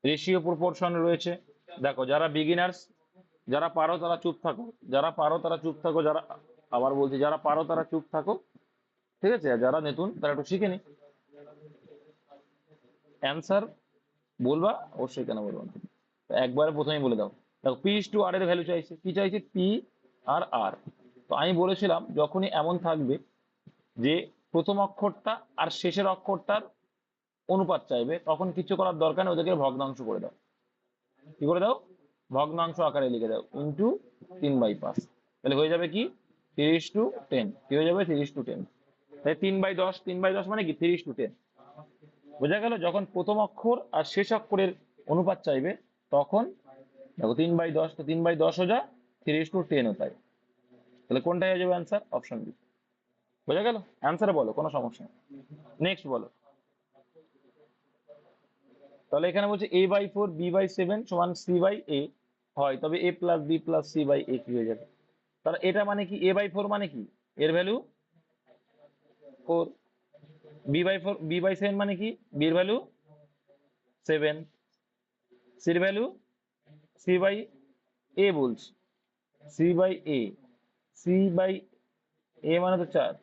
Ratio proportion রয়েছে। দেখো যারা বিগিনার্স, যারা পারো তারা চুপ থাকো, যারা পারো তারা চুপ থাকো, যারা, আবার বলছি, যারা পারো তারা চুপ থাকো, ঠিক আছে? আর যারা নতুন তারা একটু শিখে নি। অ্যান্সার বলবা অবশ্যই, কেন বলবো না? তো একবারে প্রথমেই বলে দাও। দেখো পি ইস টু আর এর ভ্যালু চাইছে, কি চাইছে? পি আর আর। তো আমি বলেছিলাম যখনই এমন থাকবে যে প্রথম অক্ষরটা আর শেষের অক্ষরটার অনুপাত চাইবে, তখন কিছু করার দরকার নেই, ওদেরকে ভগ্নাংশ করে দাও। কি করে দাও? ভগ্নাংশ আকারে লিখে দাও, ইন্টু 3/5। তাহলে হয়ে যাবে কি? 3:10। কি হয়ে যাবে? 3:10। তাই 3/10, 3/10 মানে কি? 3:10। বোঝা গেল? যখন প্রথম অক্ষর আর শেষ অক্ষরের অনুপাত চাইবে, তখন দেখো 3/10, তো 3/10 হয়ে যা, 3:10 ও তাই। তাহলে কোনটা হয়ে যাবে অ্যান্সার? Option B. বোঝা গেল? অ্যান্সার বলো, কোনো সমস্যা নেই। নেক্সট বলো। তাহলে এখানে বলছে a/4 b/7 সমান c/a হয়, তবে a plus b plus c/a কি হয়ে যাবে? তাহলে এটা মানে কি? a/4 মানে কি? এর ভ্যালু 4। b/7 মানে কি? b এর ভ্যালু 7। c এর ভ্যালু c/a বলছি, c/a। c/a মানে তো 4।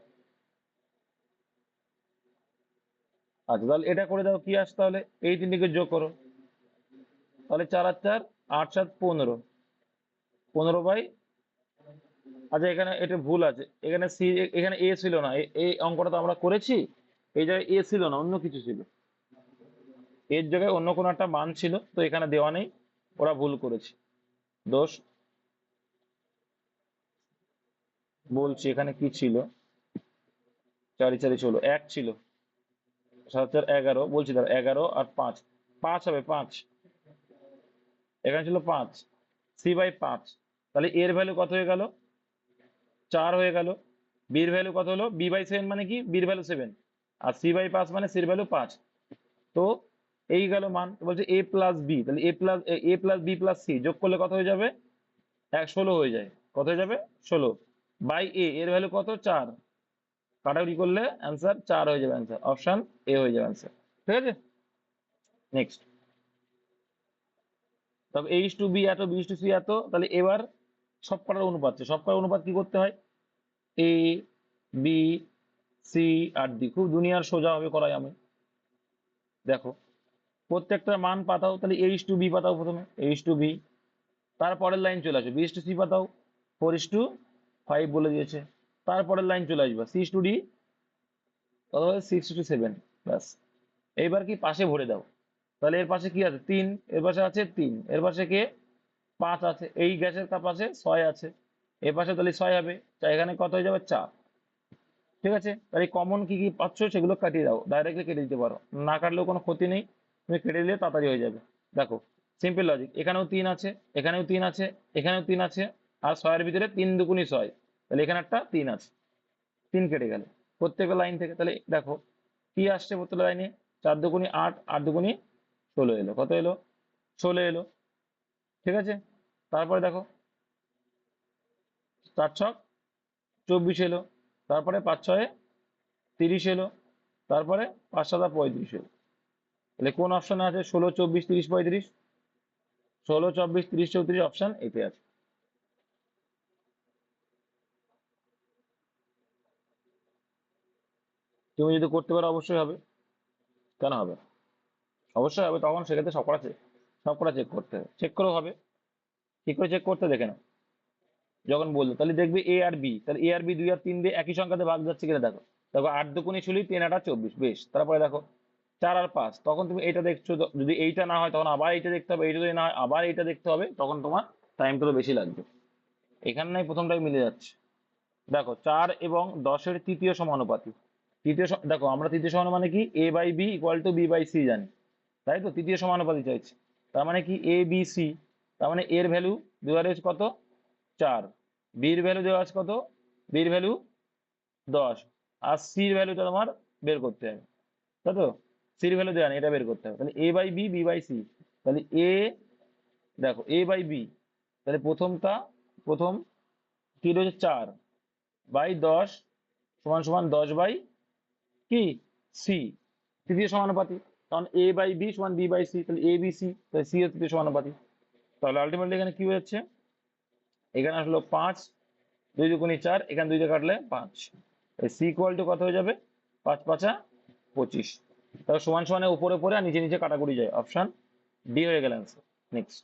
আচ্ছা, তাহলে এটা করে দাও, কি আসে তাহলে? এই তিনটিকে যোগ করো, তাহলে 4 আর 4, 8 7 15। 15 বাই, আচ্ছা এখানে এটা ভুল আছে, এখানে সি, এখানে এ ছিল না। এই অঙ্কটা তো আমরা করেছি, এই জায়গায় এ ছিল না, অন্য কিছু ছিল। এর জায়গায় অন্য কোনো একটা মান ছিল, তো এখানে দেওয়া নেই, ওরা ভুল করেছে। দোষ। বলছি এখানে কি ছিল? 4 4 ষোলো, 1 ছিল। 7 4 11, বলছি দাঁড়া, 11 আর 5, 5 হবে 5। এখানে ছিল 5, c/5। তাহলে এর ভ্যালু কত হয়ে গেল? 4 হয়ে গেল। বির ভ্যালু কত হলো? b/7 মানে কি? বির ভ্যালু 7, আর c/5 মানে সির ভ্যালু 5। তো এই গেল মান। তো বলছে a প্লাস বি, তাহলে a plus B plus C যোগ করলে কত হয়ে যাবে? 16 হয়ে যায়। কত হয়ে যাবে? 16 বাই এ, এর ভ্যালু কত? 4। কাটাকুটি করলে অ্যান্সার 4 হয়ে যাবে, অ্যান্সার অপশন এ হয়ে যাবে অ্যান্সার। ঠিক আছে, নেক্সট। তবে a/b এত, b/c এত, তাহলে এবার সব কটার অনুপাত আছে। সব কটার অনুপাত কি করতে হয়? এ, বি, সি আর ডি। খুব দুনিয়ার সোজা হবে করাই আমি। দেখো প্রত্যেকটা মান পাতাও, তাহলে a/b পাতাও প্রথমে, a/b। তারপরের লাইন চলে আসবে, b/c পাতাও, 4:5 বলে দিয়েছে। তারপরের লাইন চলে আসবে c/d, কত হবে? 6:7। ব্যাস। এইবার কি পাশে ভরে দাও। তাহলে এর পাশে কি আছে? 3। এর পাশে আছে 3। এর পাশে কে? 5 আছে। এই গ্যাসের পাশে 6 আছে। এর পাশে তাহলে 6 হবে। এখানে কত হয়ে যাবে? 4। ঠিক আছে, তাহলে কমন কি কি পাচ্ছ সেগুলো কাটিয়ে দাও, ডাইরেক্টলি কেটে দিতে পারো, না কাটলেও কোনো ক্ষতি নেই, তুমি কেটে দিলে তাড়াতাড়ি হয়ে যাবে। দেখো সিম্পল লজিক, এখানেও 3 আছে, এখানেও 3 আছে, এখানেও 3 আছে, আর 6 এর ভিতরে 3 দুগুণী 6, তাহলে এখানে একটা 3 আছে। 3 কেটে গেল প্রত্যেকটা লাইন থেকে। তাহলে দেখো কি আসছে প্রত্যেকটা লাইনে? 4 দুগুণী 8, 8 দুগুণী 16 এলো। কত এলো? 16 এলো। ঠিক আছে, তারপরে দেখো 4 ছক 24 এলো, তারপরে 5 ছয়ে 30 এলো, তারপরে 5 7 35 এলো। তাহলে কোন অপশনে আছে 16 24 30 35? 16 24 30 34 অপশন এতে আছে। তুমি যদি করতে পারো অবশ্যই হবে, কেন হবে? অবশ্যই হবে। তখন সেক্ষেত্রে সবকটা চেক করতে হবে, চেক করেও হবে। কি করে চেক করতে দেখে নাও। যখন বললো তাহলে দেখবে এ আর বি, তাহলে এ আর বি 2 আর 3 দিয়ে একই সংখ্যাতে ভাগ যাচ্ছে কিনা দেখো। দেখো 8 দুগুণী 16, 3 8 24, বেশ। তারপরে দেখো 4 আর 5, তখন তুমি এইটা দেখছো, যদি এইটা না হয় তখন আবার এইটা দেখতে হবে, এইটা যদি না হয় আবার এইটা দেখতে হবে, তখন তোমার টাইমটা বেশি লাগবে। এখানে নাই প্রথমটাই মিলে যাচ্ছে। দেখো 4 এবং 10-এর তৃতীয় সমানুপাতি। দেখো আমরা তৃতীয় সমানুপাতি মানে কি? a/b = b/c জানি, তাই তো? তৃতীয় সমানুপাতি চাইছি, তার মানে কি? a b c। তার মানে এর ভ্যালু দেওয়া রয়েছে কত? 4। বির ভ্যালু দেওয়া আছে কত? বির ভ্যালু 10। আর সির ভ্যালুটা তোমার বের করতে হবে, তাই তো? সির ভ্যালু দেওয়া নেই, এটা বের করতে হবে। তাহলে a/b b/c, তাহলে এ, দেখো a/b, তাহলে প্রথম কি রয়েছে? 4/10 সমান সমান 10 বাই কি? সি, তৃতীয় সমানুপাতি। কারণ এ বাই বি সমান বি বাই সি, তাহলে এ বি সি, তাহলে সি হচ্ছে সমানুপাতি। তাহলে আলটিমেটলি এখানে কি হচ্ছে, এখানে আসলো 5, 2 দুগুণি 4, এখানে 2 দিয়ে কাটলে 5, সি ইকুয়াল টু কত হয়ে যাবে, 5 5 25। তাহলে সমান সমানে উপরে উপরে আর নিচে নিচে কাটাকুটি যায়, অপশন ডি হয়ে গেল অ্যান্সার। নেক্সট,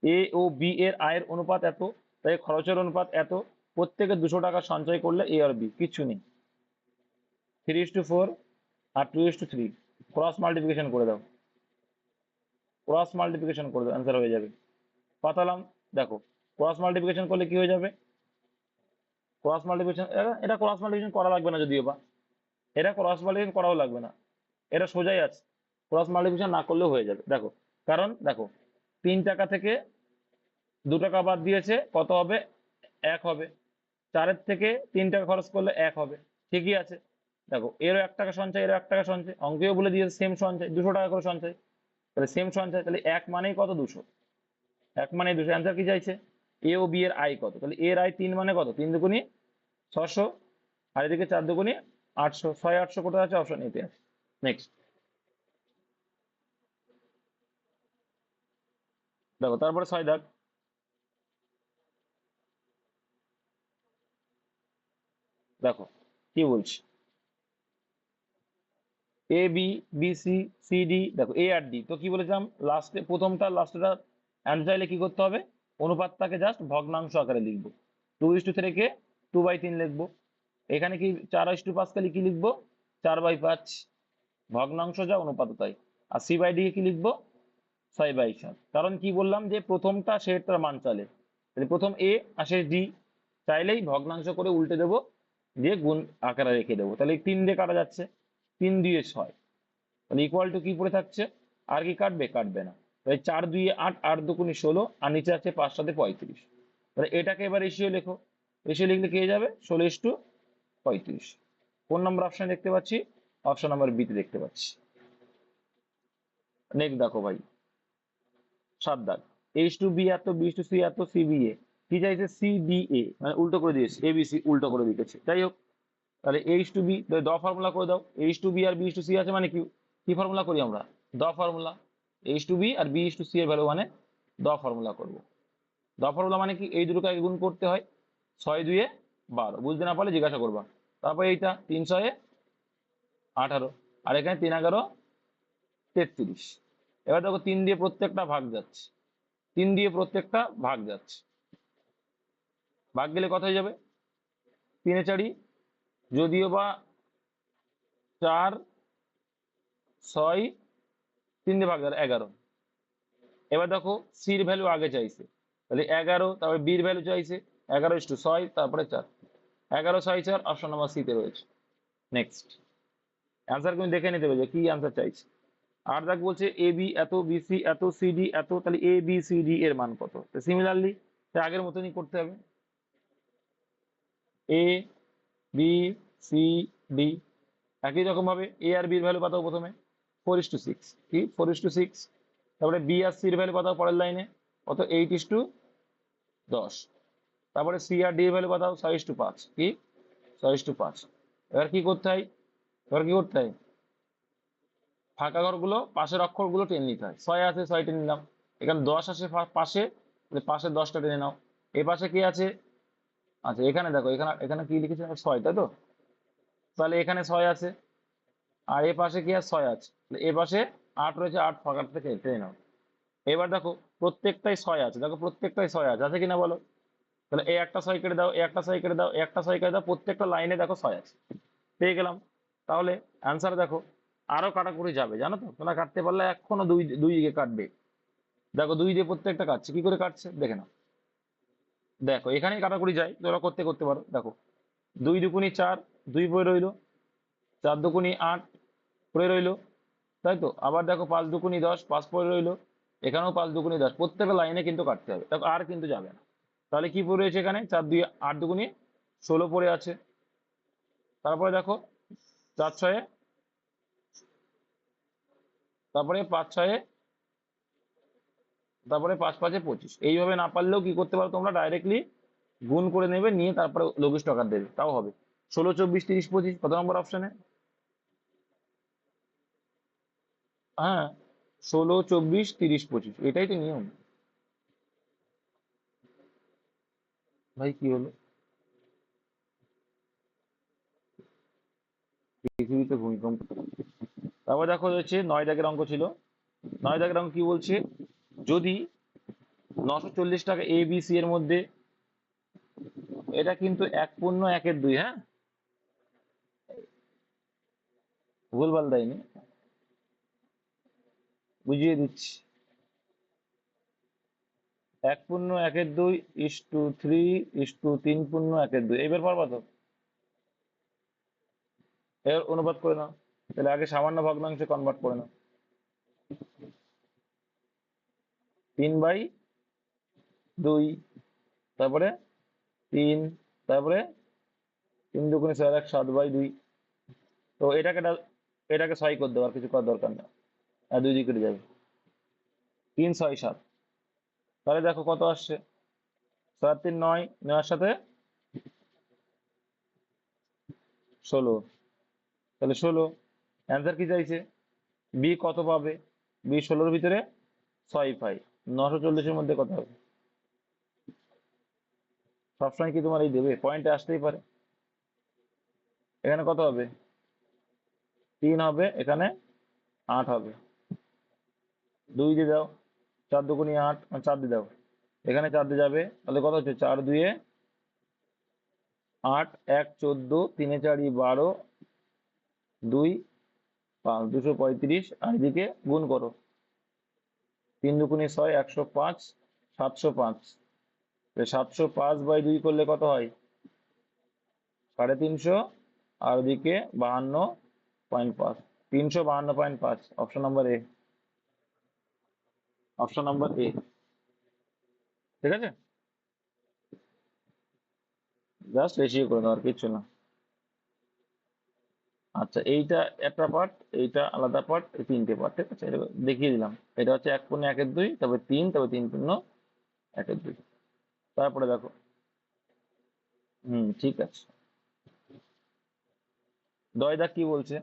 এ ও বি এর আয়ের অনুপাত এত, তাই খরচের অনুপাত এত, প্রত্যেকে 200 টাকা সঞ্চয় করলে এ আর বি কিচ্ছু নেই, 3:4 আর 2:3, ক্রস মাল্টিপ্লিকেশন করে দাও, ক্রস মাল্টিপ্লিকেশন করে দাও, অ্যান্সার হয়ে যাবে। পাতালাম, দেখো ক্রস মাল্টিপ্লিকেশন করলে কি হয়ে যাবে, ক্রস মাল্টিপ্লিকেশন, এটা ক্রস মাল্টিপ্লিকেশন করা লাগবে না যদিও বা, এটা ক্রস মাল্টিপ্লিকেশন করাও লাগবে না, এটা সোজাই আছে, ক্রস মাল্টিপ্লিকেশন না করলেও হয়ে যাবে। দেখো কারণ দেখো 3 টাকা থেকে 2 টাকা বাদ দিয়েছে, কত হবে, 1 হবে। 4-এর থেকে 3 টাকা খরচ করলে 1 হবে, ঠিকই আছে। দেখো এরও 1 টাকা সঞ্চয়, এরও 1 টাকা সঞ্চয়, অঙ্কেও বলে দিয়েছে সেম সঞ্চয়, 200 টাকা করে সঞ্চয়, তাহলে সেম সঞ্চয়, তাহলে 1 মানেই কত, 200, 1 মানে 200। অ্যান্সার কি চাইছে, এ ও বি এর আয় কত, তাহলে এর আয় 3 মানে কত, 3 দুগুণি 600, আর এদিকে 4 দুগুণি 800, 6 800 কোথায় আছে, অপশন এতে আছে। নেক্সট, দেখো তারপরে 6 দাগ, দেখো কি বলছি, A B, B C, C D, দেখো এ আর ডি, তো কি বলেছিলাম লাস্টে, প্রথমটা লাস্টটা অ্যান্সার চাইলে কি করতে হবে, অনুপাতটাকে জাস্ট ভগ্নাংশ আকারে লিখবো, 2:3 কে 2/3 লিখবো, এখানে কি 4:5 কে কি লিখবো, 4/5, ভগ্নাংশ যা অনুপাত তাই, আর সি বাই ডি কি লিখবো, 6/7। কারণ কি বললাম যে প্রথমটা সেটার মান চালে, তাহলে প্রথম এ আর শেষ ডি, চাইলেই ভগ্নাংশ করে উল্টে দেবো, দিয়ে গুণ আকারে রেখে দেবো, তাহলে 3 দিয়ে কাটা যাচ্ছে, 3 দিয়ে 6, তাহলে ইকুয়াল টু কি পড়ে থাকছে, আর কি কাটবে, কাটবে না, তাহলে 4 2 8, 8 দুগুণি 16, আর নিচে আছে 5 7 35, তাহলে এটাকে এবার রেশিও লেখো, রেশিও লিখলে কি হয়ে যাবে, 16:35। কোন নম্বর অপশন দেখতে পাচ্ছি, অপশন নাম্বার বি তে দেখতে পাচ্ছি। নেক্সট দেখো ভাই, 7 দাগ, H2B এত, B2C এত, CBA, কি চাইছে, CBA মানে উল্টো করে দিয়েছে, ABC উল্টো করে দিয়েছে, যাই হোক, তাহলে H2B দ ফর্মুলা করে দাও, H2B আর B2C আছে মানে কি, কি ফর্মুলা করি আমরা, দ ফর্মুলা, H2B আর B2C এর ভ্যালু মানে দ ফর্মুলা করব। দ ফর্মুলা মানে কি, এই দুটোকে গুণ করতে হয়, 6 2 12, বুঝতে না পারলে জিজ্ঞাসা করবা। তারপর এইটা 3 6 18, আর এখানে 3 11 33। এবার দেখো 3 দিয়ে প্রত্যেকটা ভাগ যাচ্ছে, 3 দিয়ে প্রত্যেকটা ভাগ যাচ্ছে, ভাগ গেলে কত হয়ে যাবে, 3 4, যদিও বা 4 6, 3 দিয়ে ভাগ গেলে 11। এবার দেখো সির ভ্যালু আগে চাইছে, তাহলে 11, তারপরে বির ভ্যালু চাইছে 11:6, তারপরে 4, 11 6 4, অপশন নাম্বার সি তে রয়েছে। নেক্সট, অ্যান্সার তুমি দেখে নিতে হবে কি অ্যান্সার চাইছে। আর দেখ বলছে এ বি এত, বিসি এত, সিডি এত, তাহলে এ বি সি ডি এর মান কত, তো সিমিলারলি আগের মতনই করতে হবে, এ বি সি ডি, একই রকম ভাবে এ আর বির ভ্যালু পাতাও প্রথমে 4:6, কি 4:6, তারপরে বি আর সির ভ্যালু পাতাও পরের লাইনে কত, 8:10, তারপরে সি আর ডি এর ভ্যালু পাতাও 6:5, কি 6:5। এবার কি করতে হয়, এবার কি করতে হয়, ফাঁকা ঘরগুলো পাশের অক্ষরগুলো টেনে নিতে হয়, 6 আছে 6 টেনে নিলাম, এখানে 10 আছে পাশে, পাশের 10টা টেনে নাও, এই পাশে কি আছে, আচ্ছা এখানে দেখো, এখানে এখানে কি লিখেছে, 6, তাই তো, তাহলে এখানে 6 আছে, আর এ পাশে কি আছে, 6 আছে, এ পাশে 8 রয়েছে, 8 ফাঁকা থেকে টেনে নাও। এবার দেখো প্রত্যেকটাই 6 আছে, দেখো প্রত্যেকটাই 6 আছে কিনা বলো, তাহলে এই একটা 6 কেটে দাও, এই একটা 6 কেটে দাও, এই একটা 6 কেটে দাও, প্রত্যেকটা লাইনে দেখো 6 আছে, পেয়ে গেলাম। তাহলে অ্যান্সার দেখো আরো কাটাকুটি যাবে, জানো তো, তোমরা কাটতে পারলে এখনো দুই দুই দিকে কাটবে, দেখো 2 দিয়ে প্রত্যেকটা কাটছে, কি করে কাটছে দেখে নাও, দেখো এখানেই কাটাকুটি যায়, তোমরা করতে করতে পারো, দেখো 2 দুগুণি 4, 2 পড়ে রইলো, 4 দুগুণি 8 পড়ে রইলো, তাই তো, আবার দেখো 5 দুগুণি 10, 5 পড়ে রইলো, এখানেও 5 দুগুণি 10, প্রত্যেকটা লাইনে কিন্তু কাটতে হবে, দেখো আর কিন্তু যাবে না। তাহলে কি পড়ে রয়েছে এখানে, 4 2 8 দুগুণি 16 পড়ে আছে, তারপরে দেখো 4 6, তারপরে 5 6, তারপরে 5 5 25, এইভাবে না পারলেও কি করতে পারো তোমরা, ডাইরেক্টলি গুণ করে নেবে, নিয়ে তারপরে লঘিষ্ঠ আকার দেবে, তাও হবে। 16 24 30 25 কত নম্বর অপশনে, হ্যাঁ, 16, 24, 30, 25, এটাই তো নিয়ম। ভাই কি হলো? পৃথিবীতে ভূমিকম্প। তারপর দেখো হচ্ছে 9 দাগের অঙ্ক ছিল। 9 দাগের অঙ্ক কি বলছে? যদি 940 টাকা এ বি সি এর মধ্যে, এটা কিন্তু 1.1-2, হ্যাঁ, ভুলভাল দেয়নি, বুঝিয়ে দিচ্ছি। 1.1-2 ইস টু 3 ইস টু 3.1-2, এবার পারবা তো? এর অনুপাত করে নাও। তাহলে আগে সামান্য ভগ্নাংশে কনভার্ট করে নাও। 3/2, তারপরে 3, তারপরে 3×2=4, 7/2। তো এটাকে 6 করে দেবো, আর কিছু করার দরকার নেই, আর 2 দিয়ে কেটে যাবে। 3, 6, 7। তাহলে দেখো কত আসছে। 7, 3, 9, নেওয়ার সাথে 16। তাহলে 16 অ্যান্সার কি চাইছে? বি কত পাবে? বি 16-র ভিতরে 6 পাই। 940-এর মধ্যে কত হবে? সবসময় কি তোমার এই দেবে? পয়েন্টে আসতেই পারে। এখানে কত হবে? 3 হবে, এখানে 8 হবে। 2 দিয়ে দাও, 4×2=8, 4 দিয়ে দাও, এখানে 4 দিয়ে যাবে, তাহলে কত হচ্ছে? 4×2=8, 1 14, 3-4=12, 2 5, 235, আর এদিকে গুণ করো। 3×6 105, 705। 705/2 করলে কত হয়? 350। আর ওদিকে 52.5, 352.5। Option number A, option number A. ঠিক আছে, জাস্ট রেশিও করে দাও, আর কিছু না। আচ্ছা, এইটা একটা পার্ট, এইটা আলাদা পার্ট, এই 3টে পার্ট, ঠিক আছে, এটা দেখিয়ে দিলাম। এটা হচ্ছে 1.1-2, তারপরে 3, তারপরে 3.1-2। তারপরে দেখো, ঠিক আছে। 10 দাগ কি বলছে?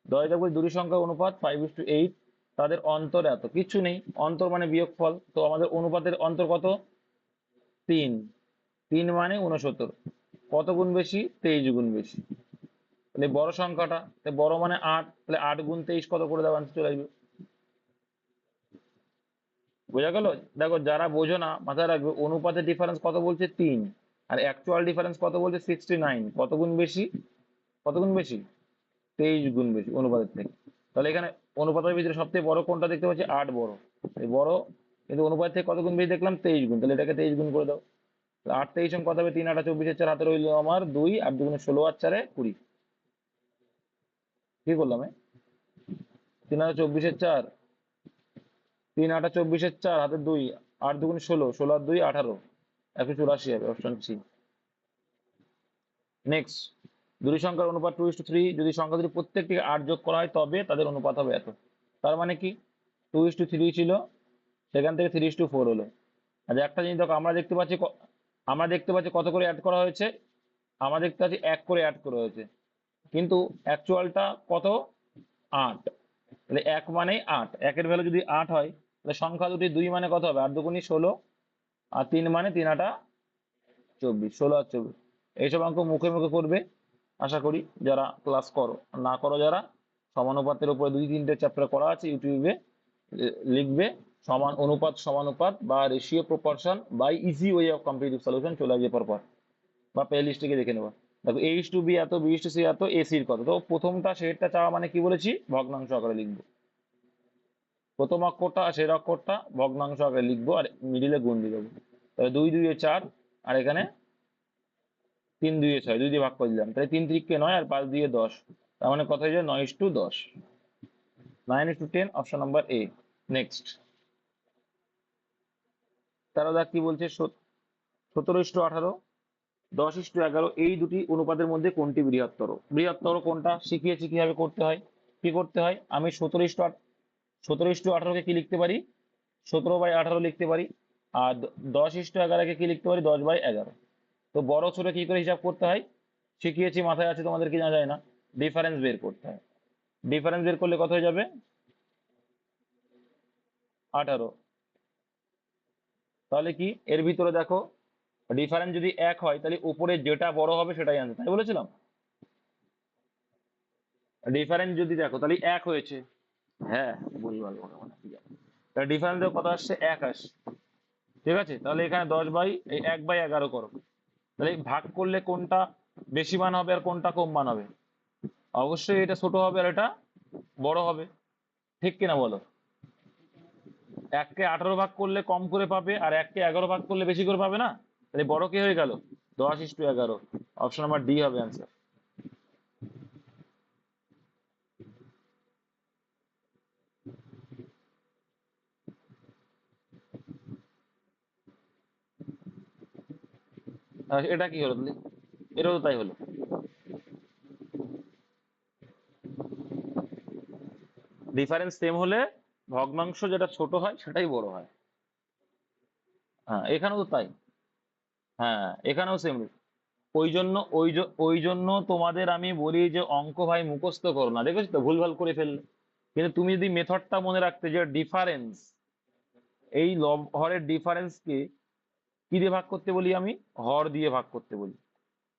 10 দাগ বলছে দুটি সংখ্যার অনুপাত 5:8, তাদের অন্তর এত। কিছু নেই, অন্তর মানে বিয়োগফল, তো আমাদের অনুপাতের অন্তর কত? 3। 3 মানে 69। কত গুণ বেশি? 23 গুণ বেশি। তাহলে বড় সংখ্যাটা, তাহলে বড় মানে 8, তাহলে 8×23 কত করে দেওয়া চলে আসবে। বোঝা গেল? দেখো, যারা বোঝো না মাথায় রাখবে, অনুপাতের ডিফারেন্স কত বলছে? 3। আর অ্যাকচুয়াল ডিফারেন্স কত বলছে? 69। কত গুণ বেশি? কত গুণ বেশি? 23 গুণ বেশি অনুপাতের থেকে। তাহলে এখানে অনুপাতের ভিতরে সবথেকে বড় কোনটা দেখতে পাচ্ছি? 8 বড়, এই বড়, কিন্তু অনুপাত থেকে কত গুণ বেশি দেখলাম? 23 গুণ। তাহলে এটাকে 23 গুণ করে দাও। 8 23 কত হবে? 3 8 24, হাতে রইল আমার 2, আর 2 × 16, আর 4 20। কি করলাম? 3 8 24, 3 8 24, হাতে 2, 8 2 × 16, 16 আর 2 18, 184 হবে। Option C. নেক্সট, দুটি সংখ্যার অনুপাত 2:3, যদি সংখ্যা দুটি প্রত্যেকটিকে 8 যোগ করা হয় তবে তাদের অনুপাত হবে এত। তার মানে কি? 2:3 ছিল, সেখান থেকে 3:4 হলো। আচ্ছা, একটা জিনিস দেখো, আমরা দেখতে পাচ্ছি কত করে অ্যাড করা হয়েছে? আমরা দেখতে পাচ্ছি 1 করে অ্যাড করা হয়েছে, কিন্তু অ্যাকচুয়ালটা কত? 8। তাহলে 1 মানেই 8, 1-এর ভ্যালু যদি 8 হয়, তাহলে সংখ্যা দুটি 2 মানে কত হবে? 8 2 × 16, আর 3 মানে 3 8 24, 16 আর 24। এইসব অঙ্ক মুখে মুখে করবে আশা করি, যারা ক্লাস করো। না করো যারা, সমানুপাতের উপরে 2 3টে চ্যাপ্টার করা আছে ইউটিউবে, লিখবে সমানুপাত বা ratio proportion by easy way of competitive solution, চলে আসবে পরপর, বা প্লে লিস্ট থেকে দেখে নেবো। দেখো, a:b এত, b:c এত, ac-র কত। তো প্রথমটা সেটটা চাওয়া মানে কি বলেছি? ভগ্নাংশ আকারে লিখবো। প্রথম অক্ষরটা আর শেষ অক্ষরটা ভগ্নাংশ আকারে লিখবো, আর মিডিলে গুণ দিয়ে দেবো। তাহলে 2 2 4, আর এখানে 3 2 6, 2 দিয়ে ভাগ করে দিলাম, তাহলে 3 3 9, আর 5 2 10। তার মানে কত হয়ে যায়? 9:10, 9:10। Option number A. নেক্সট, 13 দাগ কি বলছে? 17:18, 10:11, এই দুটি অনুপাতের মধ্যে কোনটি বৃহত্তর? বৃহত্তর কোনটা শিখিয়েছি কিভাবে করতে হয়। কি করতে হয়? আমি 17:18কে কি লিখতে পারি? 17/18 লিখতে পারি। আর 10:11কে কি লিখতে পারি? 10/11। তো বড় ছোট কি করে হিসাব করতে হয় শিখিয়েছি, মাথায় আছে তোমাদের কি? না যায় না? ডিফারেন্স বের করতে হয়। ডিফারেন্স বের করলে কত হয়ে যাবে? 18। তাহলে কি এর ভিতরে দেখো ডিফারেন্স যদি 1 হয় তাহলে উপরে যেটা বড় হবে সেটাই আনসার, তাই বলেছিলাম। ডিফারেন্স যদি দেখো তাহলে 1 হয়েছে, হ্যাঁ বুঝবার তাহলে ডিফারেন্স কত আসছে, 1 আসছে। ঠিক আছে, তাহলে এখানে 10/1/11 করো। তাহলে ভাগ করলে কোনটা বেশি মান হবে আর কোনটা কম মান হবে? অবশ্যই এটা ছোট হবে আর এটা বড় হবে, ঠিক কিনা বলো? 1 কে 18 ভাগ করলে কম করে পাবে আর 1 কে 11 ভাগ করলে বেশি করে পাবে না? তাহলে বড় কি হয়ে গেল, 10:11। অপশন নাম্বার ডি হবে অ্যান্সার। এটা কি হলো তাহলে? এটাও তো তাই হলো। ডিফারেন্স সেম হলে ভগ্নাংশ যেটা ছোট হয় সেটাই বড় হয়। হ্যাঁ এখানেও তো তাই। হ্যাঁ এখানেও সেম। ওই জন্য তোমাদের আমি বলি যে অঙ্ক ভাই মুখস্থ করো না, দেখেছো তো ভুলভাল করে ফেললে। কিন্তু তুমি যদি মেথডটা মনে রাখতে যে ডিফারেন্স, এই লব হরের ডিফারেন্সকে কি দিয়ে ভাগ করতে বলি, আমি হর দিয়ে ভাগ করতে বলি,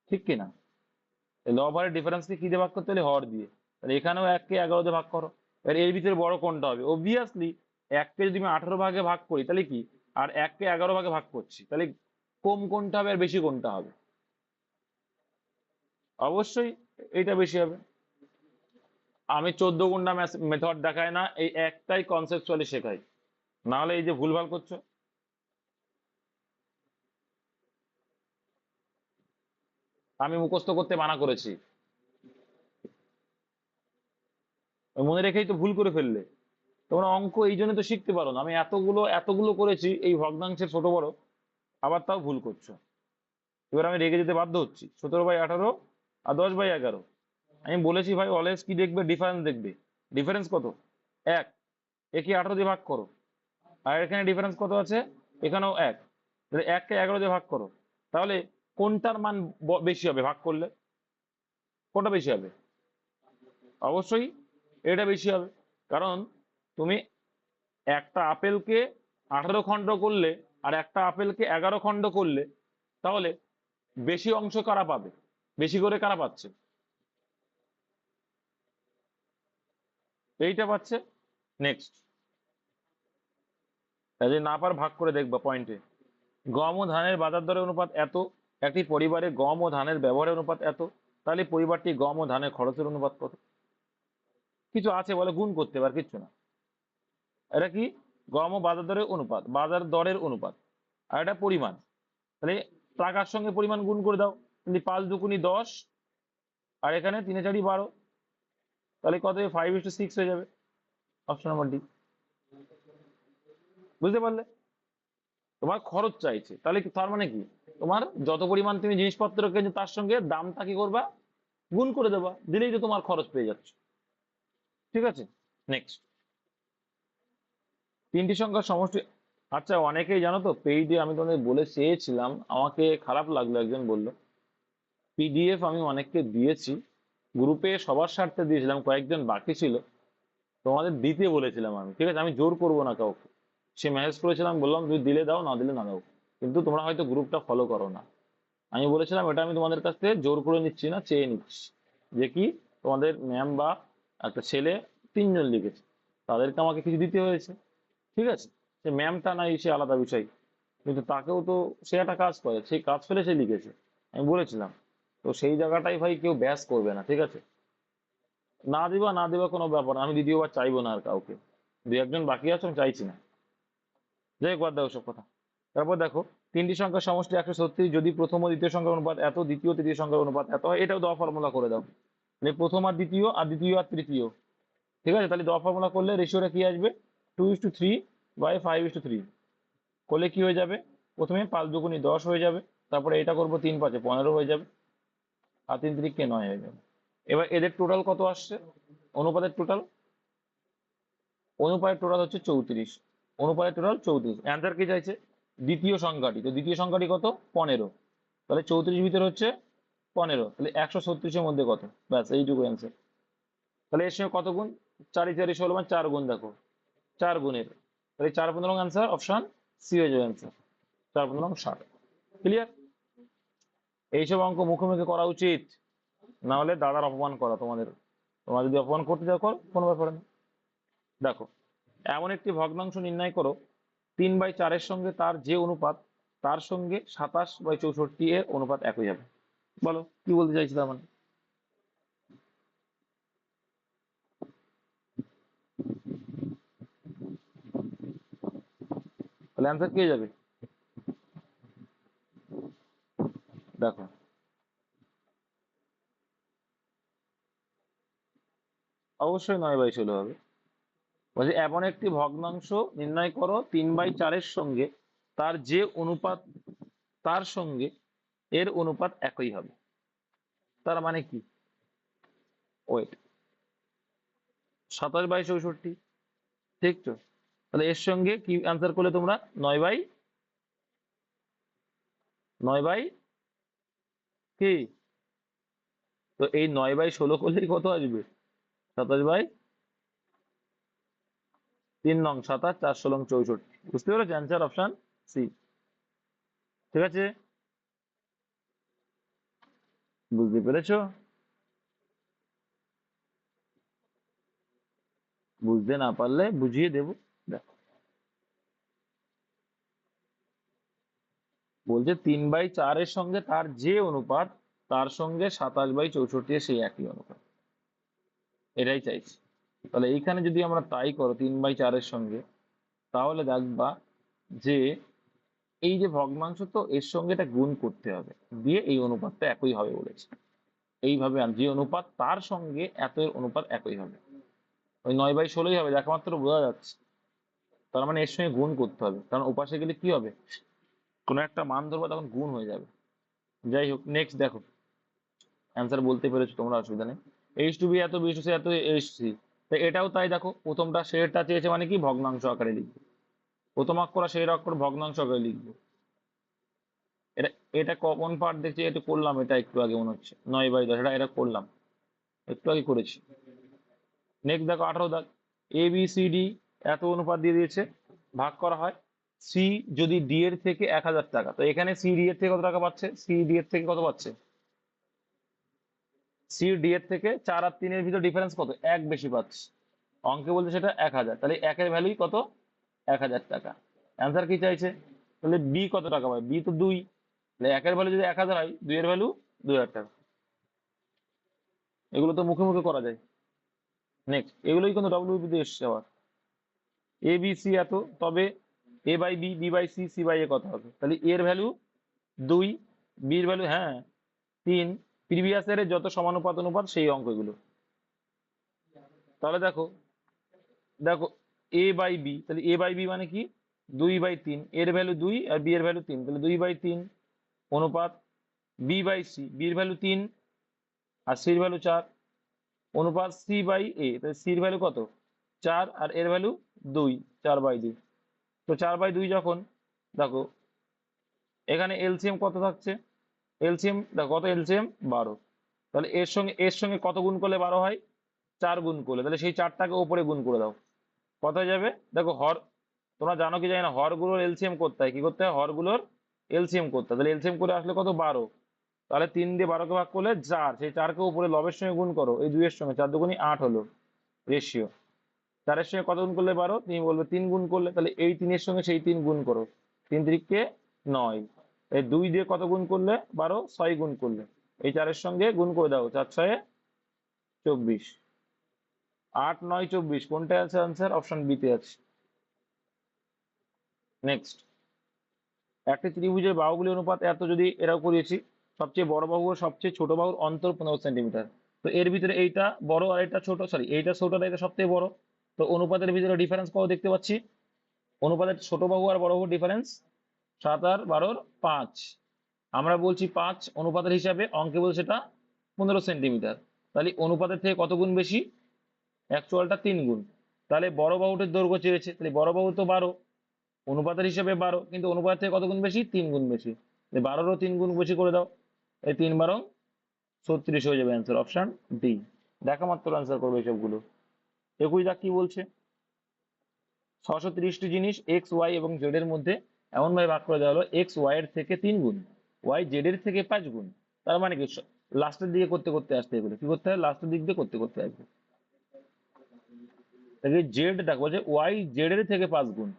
ঠিক কিনা? এই লব হরের ডিফারেন্সকে কি দিয়ে ভাগ করতে বলি, হর দিয়ে। তাহলে এখানেও 1 কে 11 দিয়ে ভাগ করো। এবার এর ভিতরে বড় কোনটা হবে? অবভিয়াসলি 1 কে যদি আমি 18 ভাগে ভাগ করি তাহলে কি, আর 1 কে 11 ভাগে ভাগ করছি, তাহলে কম কোনটা হবে আর বেশি কোনটা হবে? অবশ্যই এইটা বেশি হবে। আমি 14 গুণটা মেথড দেখাই না, এই একটাই কনসেপচুয়ালি শেখাই, না হলে এই যে ভুলভাল করছো। আমি মুখস্থ করতে মানা করেছি, ওই মনে রেখেই তো ভুল করে ফেললে। তোমরা অঙ্ক এই জন্য তো শিখতে পারো না, আমি এতগুলো এতগুলো করেছি এই ভগ্নাংশের ছোট বড়, আবার তাও ভুল করছো। এবার আমি রেগে যেতে বাধ্য হচ্ছি। 17/18 আর 10/11। আমি বলেছি ভাই অলওয়েজ কি দেখবে, ডিফারেন্স দেখবে। ডিফারেন্স কত, 1। একে 18 দিয়ে ভাগ করো, আর এখানে ডিফারেন্স কত আছে, এখানেও 1। তাহলে 1 কে 11 দিয়ে ভাগ করো, তাহলে কোনটার মান বেশি হবে ভাগ করলে? কোনটা বেশি হবে? অবশ্যই এটা বেশি হবে। কারণ তুমি একটা আপেলকে 18 খণ্ড করলে আর একটা আপেলকে 11 খণ্ড করলে, তাহলে বেশি অংশ কারা পাবে, বেশি করে কারা পাচ্ছে? এইটা পাচ্ছে। নেক্সট, যদি না পার ভাগ করে দেখবা পয়েন্টে। গম ও ধানের বাজার দরের অনুপাত এত, একটি পরিবারে গম ও ধানের ব্যবহারের অনুপাত এত, তাহলে পরিবারটি গম ও ধানের খরচের অনুপাত কত? কিছু আছে বলে গুণ করতে পার, কিচ্ছু না। এটা কি, গম ও বাজার দরের অনুপাত, বাজার দরের অনুপাত, আর এটা পরিমাণ। তাহলে টাকার সঙ্গে পরিমাণ গুণ করে দাও, কিন্তু 5×2 = 10, আর এখানে 3×4 = 12, তাহলে কত, 5:6 হয়ে যাবে। Option number D. বুঝতে পারলে? তোমার খরচ চাইছে, তাহলে তার মানে কি, তোমার যত পরিমাণ তুমি জিনিসপত্র কিনছো তার সঙ্গে দামটা কি করবা, গুণ করে দেবা, দিলেই তো তোমার খরচ পেয়ে যাচ্ছে। ঠিক আছে, নেক্সট। তিনটি সংখ্যার সমষ্টি। আচ্ছা অনেকেই জানো তো পেইডে, আমি তোমাদের বলে চেয়েছিলাম, আমাকে খারাপ লাগলো, একজন বললো পিডিএফ আমি অনেককে দিয়েছি, গ্রুপে সবার স্বার্থে দিয়েছিলাম, কয়েকজন বাকি ছিল, তোমাদের দিতে বলেছিলাম আমি, ঠিক আছে, আমি জোর করবো না কাউকে। সে মেসেজ করেছিলাম, বললাম তুমি দিলে দাও, না দিলে না দাও, কিন্তু তোমরা হয়তো গ্রুপটা ফলো করো না। আমি বলেছিলাম এটা আমি তোমাদের কাছ থেকে জোর করে নিচ্ছি না, চেয়ে নিচ্ছি, যে কি তোমাদের ম্যাম বা একটা ছেলে, 3জন লিখেছে, তাদেরকে আমাকে কিছু দিতে হয়েছে। ঠিক আছে, সে ম্যামটা নাই সে আলাদা বিষয়, কিন্তু তাকেও তো, সে একটা কাজ করে, সেই কাজ ফেলে সে লিখেছে, আমি বলেছিলাম। তো সেই জায়গাটাই ভাই কেউ ব্যাস করবে না, ঠিক আছে? না দিবা কোনো ব্যাপার না, আমি দ্বিতীয়বার চাইবো না আর কাউকে। 2-1 জন বাকি আছে, আমি চাইছি না। যাই হোক, বাদ দাও সব কথা। তারপর দেখো, তিনটি সংখ্যার সমষ্টি 136, যদি প্রথম ও দ্বিতীয় সংখ্যার অনুপাত এত, দ্বিতীয় ও তৃতীয় সংখ্যার অনুপাত এত হয়, এটাও দেওয়া ফর্মুলা করে দাও। মানে প্রথম আর দ্বিতীয়, আর দ্বিতীয় আর তৃতীয়। ঠিক আছে, তাহলে দেওয়া ফর্মুলা করলে রেশিওটা কি আসবে, 2:3/5:3 করলে কি হয়ে যাবে, প্রথমে 5×2 = 10 হয়ে যাবে, তারপরে এটা করবো 3×5 = 15 হয়ে যাবে, আর 3×3 = 9 হয়ে যাবে। এবার এদের টোটাল কত আসছে, অনুপাতের টোটাল, অনুপাতের টোটাল হচ্ছে 34। অনুপাতের টোটাল 34, অ্যান্সার কি চাইছে, দ্বিতীয় সংখ্যাটি, তো দ্বিতীয় সংখ্যাটি কত, 15। তাহলে 34 ভিতরে হচ্ছে 15, তাহলে 136-এর মধ্যে কত, ব্যাস এইটুকু অ্যান্সার। তাহলে এর সঙ্গে কত গুণ, 4 × 4 = 16, 4 গুণ, দেখো 4 গুণের তাহলে 4 15 অ্যান্সার অপশন সি হয়ে যাবে অ্যান্সার। 4 15 60। ক্লিয়ার? এইসব অঙ্ক মুখে মুখে করা উচিত, না হলে দাদার অপমান করা তোমাদের। তোমরা যদি অপমান করতে যাও কর, কোনো ব্যাপার না। দেখো, এমন একটি ভগ্নাংশ নির্ণয় করো 3/4 সঙ্গে তার যে অনুপাত তার সঙ্গে 27/64 এর অনুপাত একই হবে। বলো কি বলতে চাইছি তার মানে? তাহলে অ্যান্সার কি হয়ে যাবে? দেখো, অবশ্যই 9/16 হবে। বলছে এমন একটি ভগ্নাংশ নির্ণয় করো 3/4 সঙ্গে তার যে অনুপাত তার সঙ্গে এর অনুপাত একই হবে। তার মানে কি? ওয়েট, 27/64, ঠিক তো? তাহলে এর সঙ্গে কি অ্যান্সার করলে তোমরা? 9/9 কি? তো এই 9/16 করলেই কত আসবে? 27/3 নং 27, 4 16 64। বুঝতে পেরেছো? Answer option C. ঠিক আছে, বুঝতে পেরেছো? বুঝতে না পারলে বুঝিয়ে দেবো। দেখো, বলছে 3/4 সঙ্গে তার যে অনুপাত তার সঙ্গে 27/64 সেই একই অনুপাত, এটাই চাইছি। তাহলে এইখানে যদি আমরা তাই করো 3/4 সঙ্গে, তাহলে দেখবা যে এই যে ভগ্নাংশ, তো এর সঙ্গে এটা গুণ করতে হবে, দিয়ে এই অনুপাতটা একই হবে বলেছে। এইভাবে যে অনুপাত তার সঙ্গে এত এর অনুপাত একই হবে, ওই 9/16 হবে, দেখা মাত্র বোঝা যাচ্ছে। তার মানে এর সঙ্গে গুণ করতে হবে, কারণ ওপাশে গেলে কি হবে, কোনো একটা মান ধরবো তখন গুণ হয়ে যাবে। যাই হোক, নেক্সট দেখো, অ্যান্সার বলতে পেরেছো তোমরা, অসুবিধা নেই। H2B এত, B2C এত, H3। তো এটাও তাই, দেখো প্রথমটা শেরটা চেয়েছে মানে কি, ভগ্নাংশ আকারে লিখবো। প্রথম অক্ষর শের অক্ষর ভগ্নাংশ আকারে লিখবো। এটা এটা কোন পার্ট দেখছি, এটা করলাম, এটা একটু আগে মনে হচ্ছে 9/10, এটা এটা করলাম, একটু আগে করেছি। নেক্সট দেখো 18 দাগ, ABCD এত অনুপাত দিয়ে দিয়েছে, ভাগ করা হয় সি যদি ডি এর থেকে 1000 টাকা। তো এখানে সি ডি এর থেকে কত টাকা পাচ্ছে? সি ডি এর থেকে কত পাচ্ছে? সি ডি এর থেকে 4 আর 3 এর ভিতর ডিফারেন্স কত? 1 বেশি পাচ্ছে। অঙ্কে বলতে সেটা 1000, তাহলে একের ভ্যালুই কত? 1000 টাকা। অ্যান্সার কি চাইছে? তাহলে বি কত টাকা পায়? বি তো 2। তাহলে একের ভ্যালু যদি 1000 হয়, 2 এর ভ্যালু 2000 টাকা। এগুলো তো মুখে মুখে করা যায়। নেক্সট, এগুলোই কিন্তু ডব্লিউবি তে এসছে আবার। এ বি সি এত, তবে A/B, B/C, C/A কত হবে? তাহলে এর ভ্যালু 2, বির ভ্যালু হ্যাঁ 3। প্রিভিয়াস ইয়ারের যত সমানুপাত অনুপাত সেই অঙ্কগুলো। তাহলে দেখো, দেখো A/B, তাহলে A/B মানে কি? 2/3, এর ভ্যালু 2 আর বি এর ভ্যালু 3, তাহলে 2/3 অনুপাত B/C, বির ভ্যালু 3 আর সির ভ্যালু 4 অনুপাত C/A, তাহলে সির ভ্যালু কত? 4 আর এর ভ্যালু 2, 4/2। তো 4/2 যখন, দেখো এখানে এলসিএম কত থাকছে? এলসিএম দেখো কত, এলসিএম 12। তাহলে এর সঙ্গে কত গুণ করলে 12 হয়? 4 গুণ করলে, তাহলে সেই 4টাকে ওপরে গুণ করে দাও, কত হয়ে যাবে? দেখো হর, তোমরা জানো কি জানি না, হরগুলোর এলসিএম করতে হয়, কি করতে হয়? হরগুলোর এলসিএম করতে হয়। তাহলে এলসিএম করে আসলে কত? 12। তাহলে 3 দিয়ে 12কে ভাগ করলে 4, সেই 4কে উপরে লবের সঙ্গে গুণ করো, এই 2 এর সঙ্গে, 4 দুগুণী 8 হলো রেশিও। 4-এর সঙ্গে কত গুণ করলে 12? তুমি বলবে 3 গুণ করলে, তাহলে এই 3-এর সঙ্গে সেই 3 গুণ করো, 3 3-কে 9। এই 2 দিয়ে কত গুণ করলে? 12, 6 গুণ করলে, এই 4-এর সঙ্গে গুণ করে দাও, 4 6 24। 8 9 24, কোনটা আছে আনসার? অপশন বি তে আছে। নেক্সট, একটি ত্রিভুজের বাহুগুলির অনুপাত এত যদি এরাও করিয়েছি, সবচেয়ে বড় বাহু ও সবচেয়ে ছোট বাহুর অন্তর 15 সেন্টিমিটার। তো এর ভিতরে এইটা বড় আর এটা ছোট, সরি এইটা ছোট আর এটা সবথেকে বড়। তো অনুপাতের ভিতরে ডিফারেন্স কত দেখতে পাচ্ছি? অনুপাতের ছোট বাহু আর বড় বাহুর ডিফারেন্স 7 আর 12 5। আমরা বলছি 5 অনুপাতের হিসাবে, অঙ্কে বলছে সেটা 15 সেন্টিমিটার। তাহলে অনুপাতের থেকে কত গুণ বেশি? অ্যাকচুয়ালটা 3 গুণ। তাহলে বড় বাহুটির দৈর্ঘ্য চেয়েছে, তাহলে বড় বাহু তো 12, অনুপাতের হিসাবে 12, কিন্তু অনুপাত থেকে কত গুণ বেশি? 3 গুণ বেশি। 12রও 3 গুণ বেশি করে দাও, এই 3 12 36 হয়ে যাবে অ্যান্সার অপশন ডি। দেখা মাত্র অ্যান্সার করবে সবগুলো। 21 দাগ কি বলছে? 630টি জিনিস এক্স ওয়াই এবং জেড এর মধ্যে এমন ভাবে ভাগ করে দেওয়া হলো এক্স ওয়াই এর থেকে 3 গুণ, ওয়াই জেড এর থেকে 5 গুণ। তার মানে কি লাস্টের দিকে করতে করতে আসতে এগুলো কি করতে হয়, লাস্টের দিক দিয়ে করতে করতে আসবে। জেড দেখো যে ওয়াই জেড এর থেকে 5 গুণ,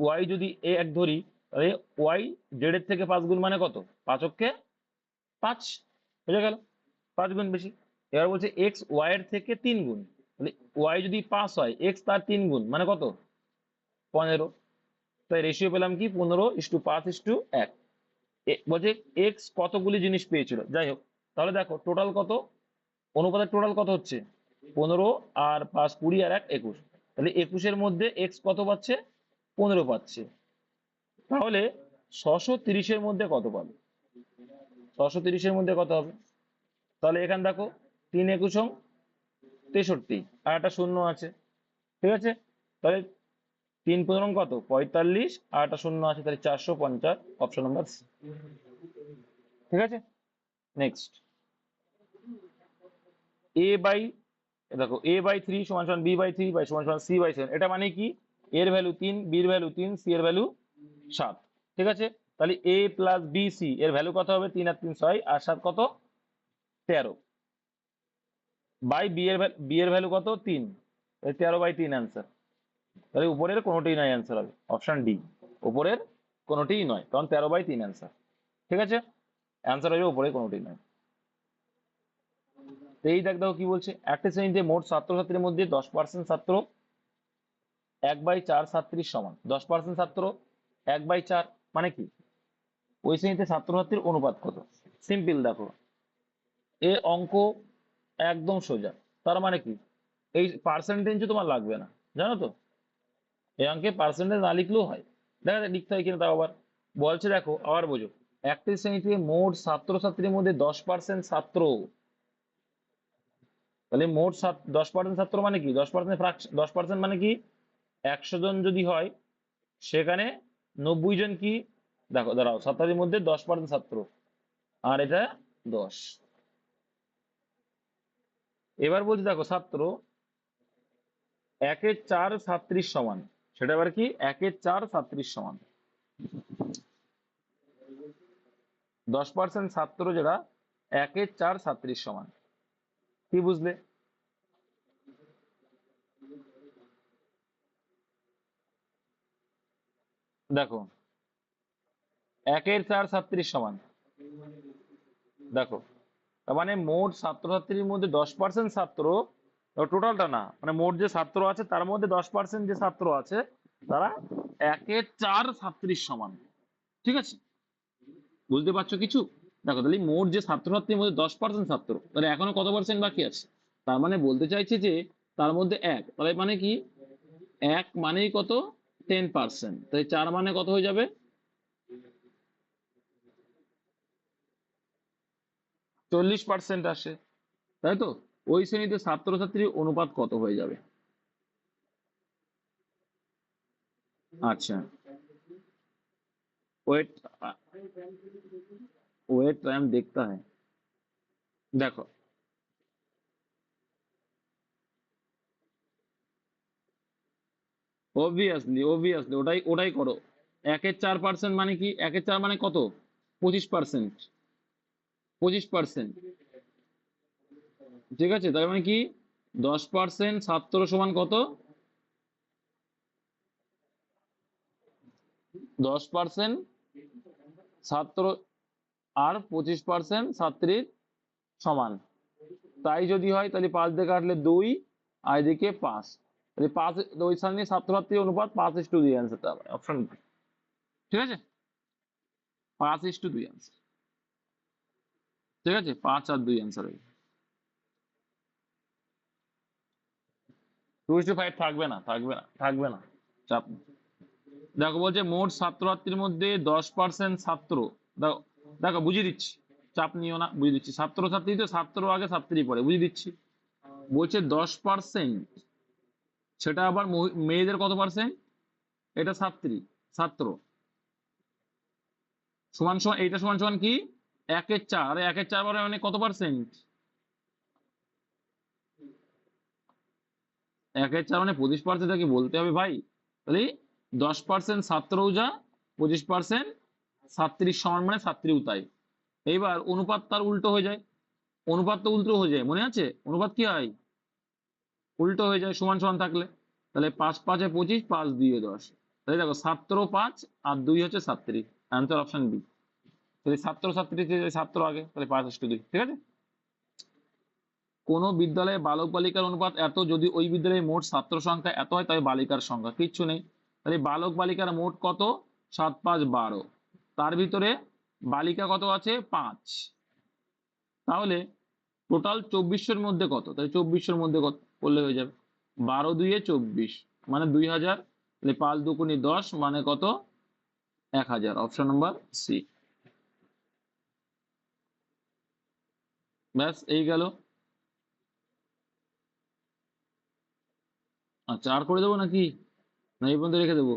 ওয়াই যদি এ এক ধরি তাহলে ওয়াই জেড এর থেকে 5 গুণ মানে কত, 5 × 5, বুঝে গেল, 5 গুণ বেশি। এবার বলছে এক্স ওয়াই এর থেকে 3 গুণ, তাহলে ওয়াই যদি 5 হয় এক্স তার 3 গুণ মানে কত, 15। তাই রেশিও পেলাম কি 15:5:1। বলছে এক্স কতগুলি জিনিস পেয়েছিল, যাই হোক। তাহলে দেখো টোটাল কত, অনুপাতের টোটাল কত হচ্ছে 15 আর 5 20 আর 1 21, তাহলে 21-এর মধ্যে এক্স কত পাচ্ছে, 15 পাচ্ছে। তাহলে 630-এর মধ্যে কত পাবে, 630-এর মধ্যে কত হবে, তাহলে এখানে দেখো 3 21 63 আর একটা শূন্য আছে, ঠিক আছে। তাহলে 3 × 15 কত 45 আর একটা শূন্য আছে, তাহলে 450, অপশন নাম্বার সি। ঠিক আছে, নেক্সট এ বাই, দেখো a/3 = b/3 = c/7, এটা মানে কি এর ভ্যালু 3, বির ভ্যালু 3, সি এর ভ্যালু 7। ঠিক আছে, তাহলে a + bc এর ভ্যালু কত হবে, 3 আর 3 6 আর 7 কত 13, বাই বি এর ভ্যালু কত 3, 13/3 অ্যান্সার। তাহলে উপরের কোনোটিই নয়, অ্যান্সার হবে অপশন ডি, উপরের কোনোটিই নয়, কারণ 13/3 অ্যান্সার। ঠিক আছে, অ্যান্সার হবে উপরে কোনোটিই নয়। তো এই দেখো কি বলছে, একটা শ্রেণীতে মোট ছাত্রছাত্রীর মধ্যে 10% ছাত্র 1/4 ছাত্রীর সমান, 10% ছাত্র 1/4 মানে কি, ওই শ্রেণীতে ছাত্রছাত্রীর অনুপাত কত। সিম্পল, দেখো এ অঙ্ক একদম সোজা। তার মানে কি এই পার্সেন্টেজ তোমার লাগবে না, জানো তো, এই অঙ্কে পার্সেন্টেজ না লিখলেও হয়। দেখা যায় লিখতে হয় কিনা তাও আবার বলছে, দেখো আবার বোঝো, একটি শ্রেণীতে মোট ছাত্রছাত্রীর মধ্যে 10% ছাত্র, তাহলে মোট 10% ছাত্র মানে কি, 10% মানে কি 100 জন যদি হয় সেখানে 90 জন কি, দেখো দাঁড়াও, ছাত্রীর মধ্যে 10% ছাত্র আর এটা 10। এবার বলছি দেখো ছাত্র 1/4 ছাত্রীর সমান, সেটা আবার কি 1/4 ছাত্রীর সমান, 10% ছাত্র যেটা 1/4 ছাত্রীর সমান, কি বুঝলে। দেখো 1/4 ছাত্রীর সমান, দেখো তার মানে মোট ছাত্রছাত্রীর মধ্যে 10% ছাত্র, টোটালটা না, মানে মোট যে ছাত্র আছে তার মধ্যে 10% যে ছাত্র আছে তারা 1/4 ছাত্রীর সমান। ঠিক আছে, বুঝতে পারছো কিছু। দেখো তাহলে মোট যে ছাত্রছাত্রীর মধ্যে 10% ছাত্র, তাহলে এখনো কত পার্সেন্ট বাকি আছে, তার মানে বলতে চাইছে যে তার মধ্যে এক, তাহলে মানে কি এক মানেই কত 10%, তাই 4 মানে কত হয়ে যাবে 40% আসে, তাই তো। ওই শ্রেণীতে ছাত্রছাত্রীর অনুপাত কত হয়ে যাবে। আচ্ছা, ওয়েট, ওয়েट टाइम देखता है। দেখো অবভিয়াসলি অবভিয়াসলি ওটাই ওটাই করো। 1/4% মানে কি, 1/4 মানে কত 25%, 25%। ঠিক আছে, তার মানে কি 10% ছাত্র সমান কত, 10% ছাত্র আর 25% ছাত্রীর সমান। তাই যদি হয় তাহলে 5 দিয়ে কাটলে 2 আর এদিকে 5, তাহলে 5 ওই শ্রেণীর ছাত্রছাত্রীর অনুপাত 5:2 অ্যান্সারটা হবে অপশন বি। ঠিক আছে, 5:2 অ্যান্সার। ঠিক আছে, 5 আর 2 অ্যান্সার হবে। 2:5 থাকবে না, থাকবে না, থাকবে না, চাপ নেই। দেখো বলছে মোট ছাত্রছাত্রীর মধ্যে 10% ছাত্র, দেখো দেখো বুঝিয়ে দিচ্ছি, চাপ নিও না, বুঝিয়ে দিচ্ছি। ছাত্রছাত্রী তো ছাত্র আগে ছাত্রী পড়ে, বুঝিয়ে দিচ্ছি। বলছে 10%, সেটা আবার মেয়েদের কত পার্সেন্ট, এটা ছাত্রী, ছাত্র সমান সমান, এইটা সমান সমান কি 1/4, 1/4 মানে কত পার্সেন্ট, 1/4 মানে 25%, কি বলতে হবে ভাই, তাহলে 10% ছাত্র যা 25% 37 সমান মানে 37 তাই। এইবার অনুপাত তার উল্টো হয়ে যায়, অনুপাত তো উল্টো হয়ে যায়, মনে আছে অনুপাত কি হয়, উল্টো হয়ে যায় সমান সমান থাকলে। তাহলে 5 5 25, 5 2 10। তাহলে দেখো 17 5 আর 2 হচ্ছে 37, অ্যান্সার অপশন বি। তাহলে 17 37 ছাত্র আগে, তাহলে 5:2, ঠিক আছে। কোন বিদ্যালয়ে বালক বালিকার অনুপাত এত যদি ওই বিদ্যালয়ে মোট ছাত্র সংখ্যা এত হয় তবে বালিকার সংখ্যা কিচ্ছু নেই। তাহলে বালক বালিকার মোট কত, 7 5 12, তার ভিতরে বালিকা কত আছে 5, তাহলে টোটাল 2400 মধ্যে কত, তাহলে 2400 মধ্যে কত করলে হয়ে যাবে, 12 2 24 মানে 2000, তাহলে 5 2 10 মানে কত 1000, অপশন নাম্বার সি। ব্যাস এই গেল। আচ্ছা আর করে দেবো নাকি, না এই পর্যন্ত রেখে দেবো?